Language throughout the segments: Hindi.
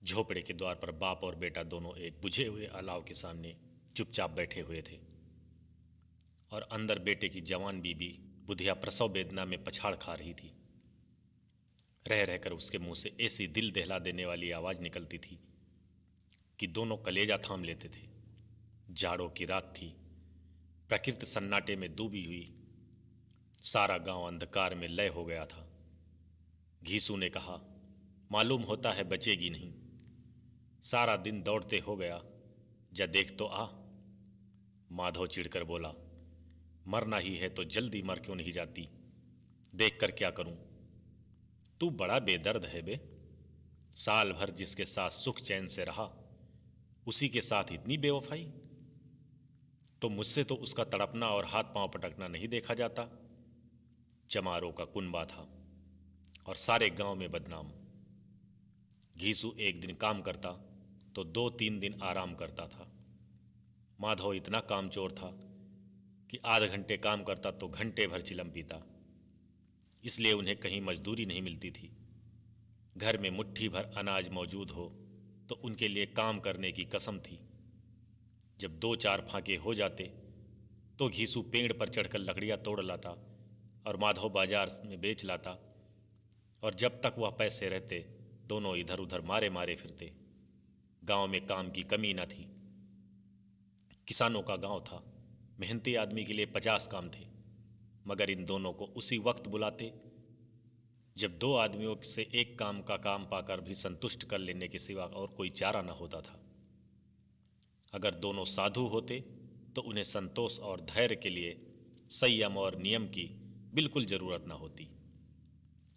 झोपड़े के द्वार पर बाप और बेटा दोनों एक बुझे हुए अलाव के सामने चुपचाप बैठे हुए थे और अंदर बेटे की जवान बीबी बुधिया प्रसव वेदना में पछाड़ खा रही थी। रह रहकर उसके मुंह से ऐसी दिल दहला देने वाली आवाज़ निकलती थी कि दोनों कलेजा थाम लेते थे। जाड़ों की रात थी, प्रकृति सन्नाटे में डूबी हुई, सारा गांव अंधकार में लय हो गया था। घीसू ने कहा, मालूम होता है बचेगी नहीं, सारा दिन दौड़ते हो गया, जा देख तो आ। माधव चिढ़कर बोला, मरना ही है तो जल्दी मर क्यों नहीं जाती, देख कर क्या करूं। तू बड़ा बेदर्द है बे, साल भर जिसके साथ सुख चैन से रहा उसी के साथ इतनी बेवफाई। तो मुझसे तो उसका तड़पना और हाथ पांव पटकना नहीं देखा जाता। चमारों का कुनबा था और सारे गांव में बदनाम। घीसू एक दिन काम करता तो 2-3 दिन आराम करता था। माधव इतना कामचोर था कि आधे घंटे काम करता तो घंटे भर चिलम पीता, इसलिए उन्हें कहीं मजदूरी नहीं मिलती थी। घर में मुट्ठी भर अनाज मौजूद हो तो उनके लिए काम करने की कसम थी। जब 2-4 फांके हो जाते तो घीसू पेड़ पर चढ़कर लकड़ियाँ तोड़ लाता और माधव बाजार में बेच लाता, और जब तक वह पैसे रहते दोनों इधर उधर मारे मारे फिरते। गांव में काम की कमी न थी। किसानों का गांव था, मेहनती आदमी के लिए 50 काम थे, मगर इन दोनों को उसी वक्त बुलाते जब 2 आदमियों से एक काम का काम पाकर भी संतुष्ट कर लेने के सिवा और कोई चारा न होता था। अगर दोनों साधु होते तो उन्हें संतोष और धैर्य के लिए संयम और नियम की बिल्कुल जरूरत न होती।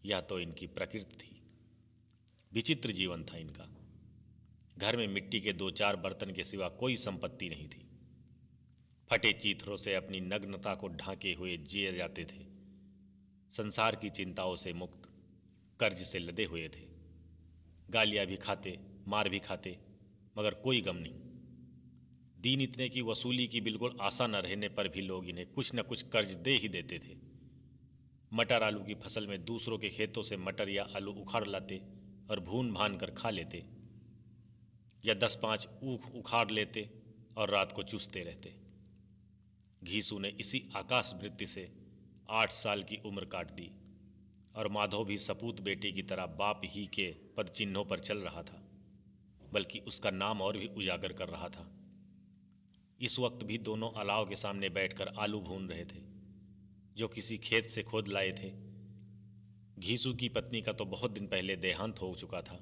यह तो इनकी प्रकृति थी। विचित्र जीवन था इनका। घर में मिट्टी के 2-4 बर्तन के सिवा कोई संपत्ति नहीं थी। फटे चीथड़ों से अपनी नग्नता को ढांके हुए जिए जाते थे। संसार की चिंताओं से मुक्त, कर्ज से लदे हुए थे। गालियां भी खाते, मार भी खाते, मगर कोई गम नहीं। दीन इतने की वसूली की बिल्कुल आशा न रहने पर भी लोग इन्हें कुछ न कुछ कर्ज दे ही देते थे। मटर आलू की फसल में दूसरों के खेतों से मटर या आलू उखाड़ लाते और भून भान कर खा लेते, या 10-5 ऊख उखाड़ लेते और रात को चूसते रहते। घीसू ने इसी आकाश वृत्ति से 8 साल की उम्र काट दी और माधव भी सपूत बेटे की तरह बाप ही के पद चिन्हों पर चल रहा था, बल्कि उसका नाम और भी उजागर कर रहा था। इस वक्त भी दोनों अलाव के सामने बैठकर आलू भून रहे थे जो किसी खेत से खोद लाए थे। घीसू की पत्नी का तो बहुत दिन पहले देहांत हो चुका था।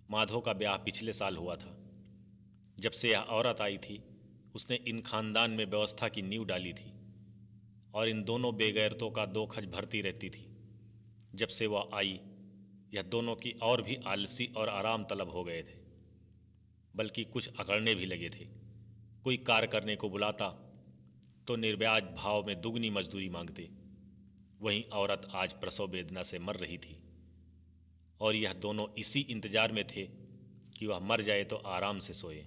माधव का ब्याह पिछले साल हुआ था। जब से यह औरत आई थी उसने इन खानदान में व्यवस्था की नींव डाली थी और इन दोनों बेगैरतों का 2 खच भरती रहती थी। जब से वह आई यह दोनों की और भी आलसी और आराम तलब हो गए थे, बल्कि कुछ अकड़ने भी लगे थे। कोई कार्य करने को बुलाता तो निर्व्याज भाव में दुगनी मजदूरी मांगते। वहीं औरत आज प्रसव वेदना से मर रही थी और यह दोनों इसी इंतजार में थे कि वह मर जाए तो आराम से सोए।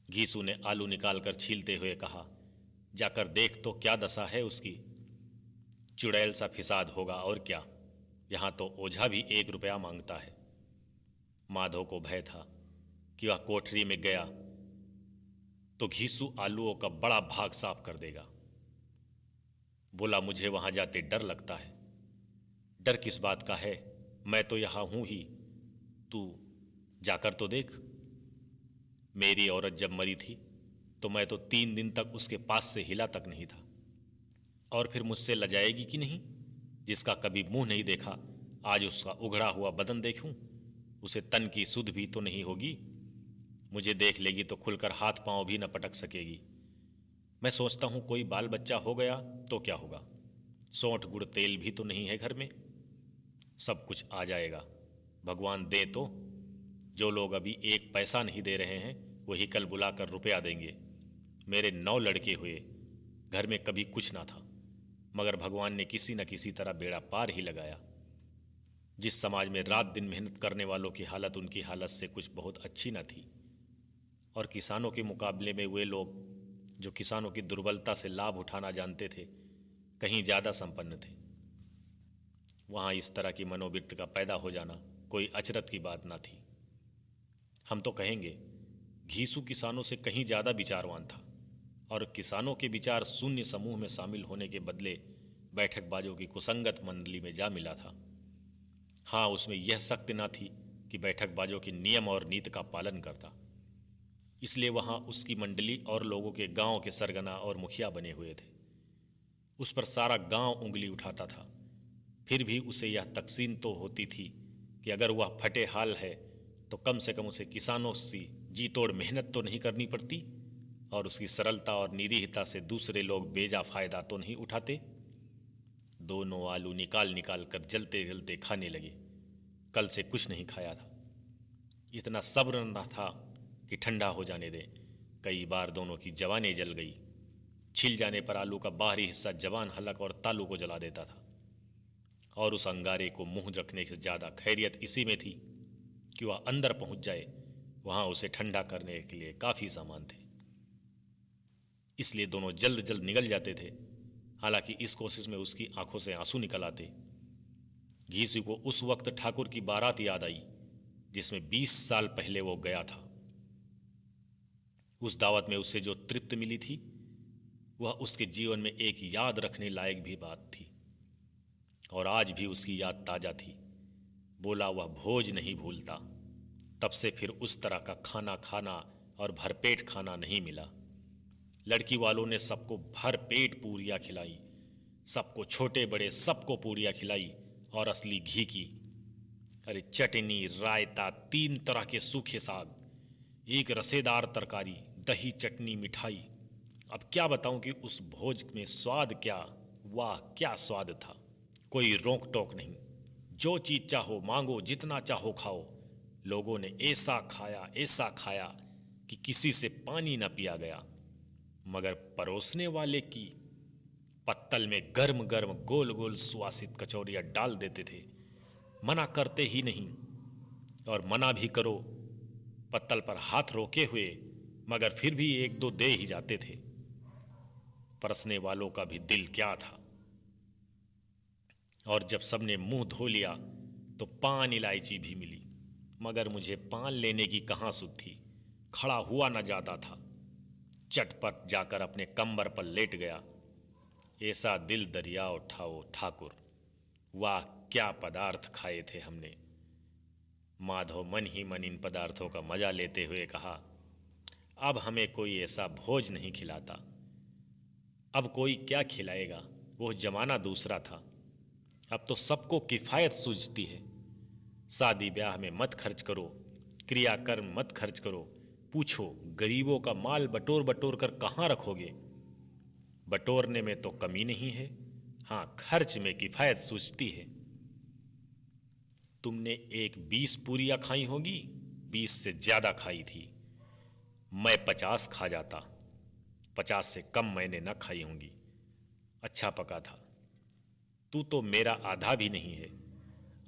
घीसू ने आलू निकालकर छीलते हुए कहा, जाकर देख तो क्या दशा है उसकी। चुड़ैल सा फिसाद होगा और क्या, यहां तो ओझा भी 1 रुपया मांगता है। माधव को भय था कि वह कोठरी में गया तो घीसू आलूओं का बड़ा भाग साफ कर देगा। बोला, मुझे वहां जाते डर लगता है। डर किस बात का है, मैं तो यहां हूं ही, तू जाकर तो देख। मेरी औरत जब मरी थी तो मैं तो 3 दिन तक उसके पास से हिला तक नहीं था, और फिर मुझसे लजाएगी कि नहीं। जिसका कभी मुंह नहीं देखा आज उसका उघड़ा हुआ बदन देखूं, उसे तन की सुध भी तो नहीं होगी। मुझे देख लेगी तो खुलकर हाथ पांव भी न पटक सकेगी। मैं सोचता हूं कोई बाल बच्चा हो गया तो क्या होगा, सौंठ गुड़ तेल भी तो नहीं है घर में। सब कुछ आ जाएगा, भगवान दे तो। जो लोग अभी 1 पैसा नहीं दे रहे हैं वही कल बुलाकर रुपया देंगे। मेरे 9 लड़के हुए, घर में कभी कुछ ना था, मगर भगवान ने किसी न किसी तरह बेड़ा पार ही लगाया। जिस समाज में रात दिन मेहनत करने वालों की हालत उनकी हालत से कुछ बहुत अच्छी न थी, और किसानों के मुकाबले में वे लोग जो किसानों की दुर्बलता से लाभ उठाना जानते थे कहीं ज़्यादा संपन्न थे। वहाँ इस तरह की मनोवृत्ति का पैदा हो जाना कोई अचरज की बात न थी। हम तो कहेंगे घीसू किसानों से कहीं ज़्यादा विचारवान था और किसानों के विचार शून्य समूह में शामिल होने के बदले बैठकबाजों की कुसंगत मंडली में जा मिला था। हाँ, उसमें यह सख्त न थी कि बैठकबाजों के नियम और नीति का पालन करता, इसलिए वहाँ उसकी मंडली और लोगों के गांव के सरगना और मुखिया बने हुए थे। उस पर सारा गांव उंगली उठाता था। फिर भी उसे यह तकसीन तो होती थी कि अगर वह फटे हाल है तो कम से कम उसे किसानों से जी तोड़ मेहनत तो नहीं करनी पड़ती और उसकी सरलता और निरीहता से दूसरे लोग बेजा फायदा तो नहीं उठाते। दोनों आलू निकाल निकाल कर जलते जलते खाने लगे। कल से कुछ नहीं खाया था। इतना सब्र न था कि ठंडा हो जाने दें। कई बार दोनों की जवानें जल गई। छिल जाने पर आलू का बाहरी हिस्सा जवान हलक और तालू को जला देता था और उस अंगारे को मुंह रखने से ज़्यादा खैरियत इसी में थी कि वह अंदर पहुंच जाए। वहां उसे ठंडा करने के लिए काफ़ी सामान थे, इसलिए दोनों जल्द जल्द निकल जाते थे। हालांकि इस कोशिश में उसकी आंखों से आंसू निकल आते। घीसू को उस वक्त ठाकुर की बारात याद आई जिसमें 20 साल पहले वो गया था। उस दावत में उसे जो तृप्ति मिली थी वह उसके जीवन में एक याद रखने लायक भी बात थी और आज भी उसकी याद ताजा थी। बोला वह भोज नहीं भूलता। तब से फिर उस तरह का खाना खाना और भरपेट खाना नहीं मिला। लड़की वालों ने सबको भरपेट पूरियां खिलाई, सबको छोटे बड़े सबको पूरियां खिलाई और असली घी की। अरे चटनी, रायता, 3 तरह के सूखे साग, एक रसेदार तरकारी, दही, चटनी, मिठाई। अब क्या बताऊं कि उस भोज में स्वाद क्या, वाह क्या स्वाद था। कोई रोक टोक नहीं, जो चीज चाहो मांगो, जितना चाहो खाओ। लोगों ने ऐसा खाया कि किसी से पानी न पिया गया। मगर परोसने वाले की पत्तल में गर्म गर्म गोल गोल सुवासित कचौरियां डाल देते थे। मना करते ही नहीं, और मना भी करो पत्तल पर हाथ रोके हुए, मगर फिर भी 1-2 दे ही जाते थे। परसने वालों का भी दिल क्या था। और जब सबने मुंह धो लिया तो पान इलायची भी मिली, मगर मुझे पान लेने की कहाँ सुध थी। खड़ा हुआ न जाता था। चटपट जाकर अपने कंबर पर लेट गया। ऐसा दिल दरिया उठाओ ठाकुर, वाह क्या पदार्थ खाए थे हमने। माधव मन ही मन इन पदार्थों का मजा लेते हुए कहा, अब हमें कोई ऐसा भोज नहीं खिलाता। अब कोई क्या खिलाएगा, वो जमाना दूसरा था। अब तो सबको किफ़ायत सूझती है। शादी ब्याह में मत खर्च करो, क्रियाकर्म मत खर्च करो। पूछो गरीबों का माल बटोर बटोर कर कहाँ रखोगे। बटोरने में तो कमी नहीं है, हाँ खर्च में किफ़ायत सूझती है। तुमने एक 20 पूरियां खाई होगी, 20 से ज़्यादा खाई थी। मैं 50 खा जाता, 50 से कम मैंने न खाई होंगी। अच्छा पका था। तू तो मेरा आधा भी नहीं है।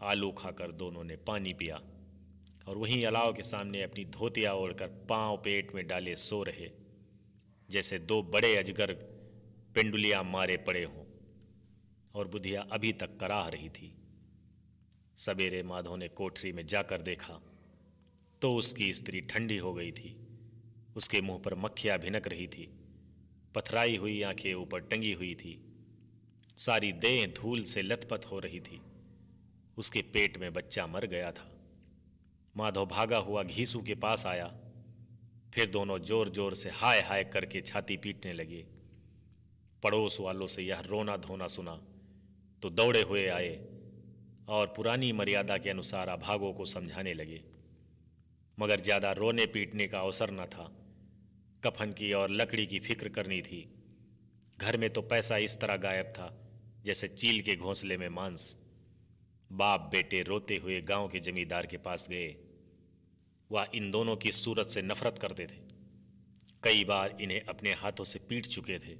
आलू खाकर दोनों ने पानी पिया और वहीं अलाव के सामने अपनी धोतियाँ ओढ़कर पांव पेट में डाले सो रहे, जैसे 2 बड़े अजगर पेंडुलियाँ मारे पड़े हों। और बुधिया अभी तक कराह रही थी। सवेरे माधव ने कोठरी में जाकर देखा तो उसकी स्त्री ठंडी हो गई थी। उसके मुंह पर मक्खियाँ भिनक रही थी। पथराई हुई आंखें ऊपर टंगी हुई थी। सारी देह धूल से लथपथ हो रही थी। उसके पेट में बच्चा मर गया था। माधव भागा हुआ घीसू के पास आया। फिर दोनों जोर जोर से हाय हाय करके छाती पीटने लगे। पड़ोस वालों से यह रोना धोना सुना तो दौड़े हुए आए और पुरानी मर्यादा के अनुसार अभागों को समझाने लगे। मगर ज़्यादा रोने पीटने का अवसर न था। कफन की और लकड़ी की फिक्र करनी थी। घर में तो पैसा इस तरह गायब था जैसे चील के घोंसले में मांस। बाप बेटे रोते हुए गांव के जमींदार के पास गए। वह इन दोनों की सूरत से नफरत करते थे। कई बार इन्हें अपने हाथों से पीट चुके थे।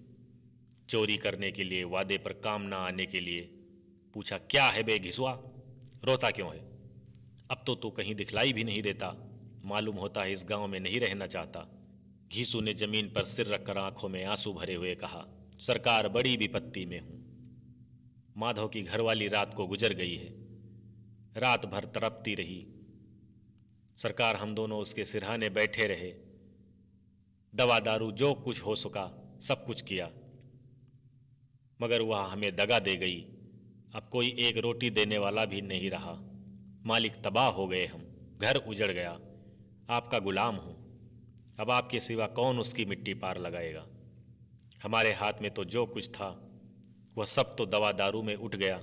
चोरी करने के लिए, वादे पर काम ना आने के लिए। पूछा, क्या है बे घिसुआ, रोता क्यों है? अब तो तू कहीं दिखलाई भी नहीं देता। मालूम होता है इस गांव में नहीं रहना चाहता। घीसू ने जमीन पर सिर रखकर आंखों में आंसू भरे हुए कहा, सरकार बड़ी विपत्ति में हूं। माधव की घरवाली रात को गुजर गई है। रात भर तड़पती रही। सरकार हम दोनों उसके सिरहाने बैठे रहे, दवा दारू जो कुछ हो सका सब कुछ किया, मगर वह हमें दगा दे गई। अब कोई एक रोटी देने वाला भी नहीं रहा। मालिक तबाह हो गए हम, घर उजड़ गया। आपका गुलाम हूँ, अब आपके सिवा कौन उसकी मिट्टी पार लगाएगा। हमारे हाथ में तो जो कुछ था वह सब तो दवा दारू में उठ गया।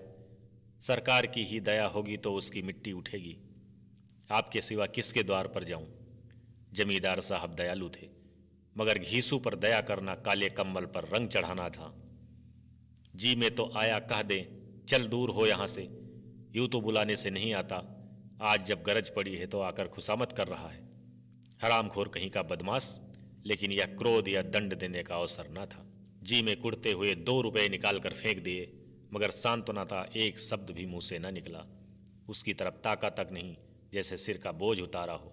सरकार की ही दया होगी तो उसकी मिट्टी उठेगी। आपके सिवा किसके द्वार पर जाऊं। जमींदार साहब दयालु थे, मगर घीसू पर दया करना काले कम्बल पर रंग चढ़ाना था। जी में तो आया कह दे, चल दूर हो यहाँ से। यूं तो बुलाने से नहीं आता, आज जब गरज पड़ी है तो आकर खुशामद कर रहा है। हरामखोर कहीं का बदमाश, लेकिन यह क्रोध या दंड देने का अवसर न था। जी में कुड़ते हुए 2 रुपए निकाल कर फेंक दिए, मगर सांत्वना था, एक शब्द भी मुंह से न निकला। उसकी तरफ ताका तक नहीं, जैसे सिर का बोझ उतारा हो।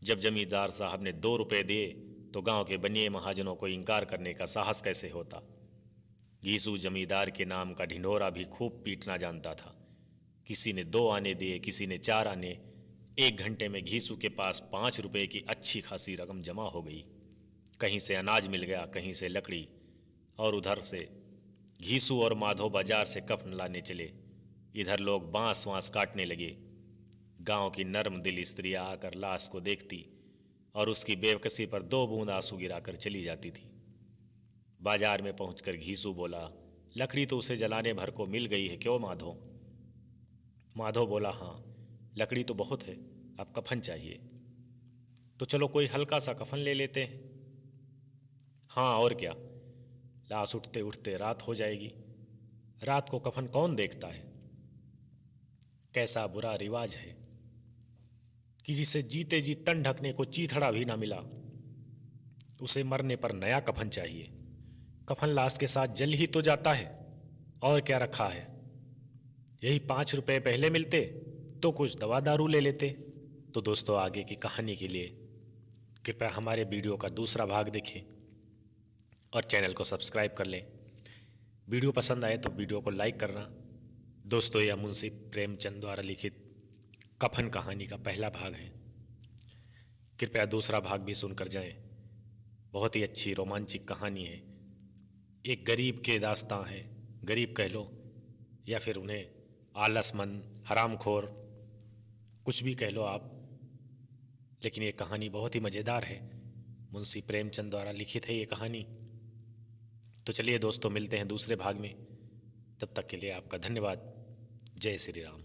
जब जमींदार साहब ने 2 रुपए दिए तो गांव के बनिए महाजनों को इनकार करने का साहस कैसे होता। घीसू जमींदार के नाम का ढिंढोरा भी खूब पीटना जानता था। किसी ने 2 आने दिए, किसी ने 4 आने। 1 घंटे में घीसू के पास 5 रुपए की अच्छी खासी रकम जमा हो गई। कहीं से अनाज मिल गया, कहीं से लकड़ी, और उधर से घीसू और माधो बाजार से कफन लाने चले। इधर लोग बांस वांस काटने लगे। गांव की नर्म दिल स्त्रियां आकर लाश को देखती और उसकी बेवकसी पर 2 बूंद आंसू गिराकर चली जाती थी। बाजार में पहुंचकर घीसू बोला, लकड़ी तो उसे जलाने भर को मिल गई है, क्यों माधो। माधो बोला, हाँ लकड़ी तो बहुत है, अब कफन चाहिए। तो चलो कोई हल्का सा कफन ले लेते हैं। हाँ और क्या, लाश उठते उठते रात हो जाएगी। रात को कफन कौन देखता है। कैसा बुरा रिवाज है कि जिसे जीते जी तन ढकने को चीथड़ा भी ना मिला, उसे मरने पर नया कफन चाहिए। कफन लाश के साथ जल ही तो जाता है, और क्या रखा है। यही 5 रुपए पहले मिलते तो कुछ दवा दारू ले लेते। तो दोस्तों, आगे की कहानी के लिए कृपया हमारे वीडियो का दूसरा भाग देखें और चैनल को सब्सक्राइब कर लें। वीडियो पसंद आए तो वीडियो को लाइक करना। दोस्तों, यह मुंशी प्रेमचंद द्वारा लिखित कफन कहानी का पहला भाग है। कृपया दूसरा भाग भी सुनकर जाएं। बहुत ही अच्छी रोमांचिक कहानी है। एक गरीब के दास्तां है, गरीब कह लो या फिर उन्हें आलसमंद, हरामखोर, कुछ भी कह लो आप, लेकिन ये कहानी बहुत ही मज़ेदार है। मुंशी प्रेमचंद द्वारा लिखित है ये कहानी। तो चलिए दोस्तों, मिलते हैं दूसरे भाग में। तब तक के लिए आपका धन्यवाद। जय श्री राम।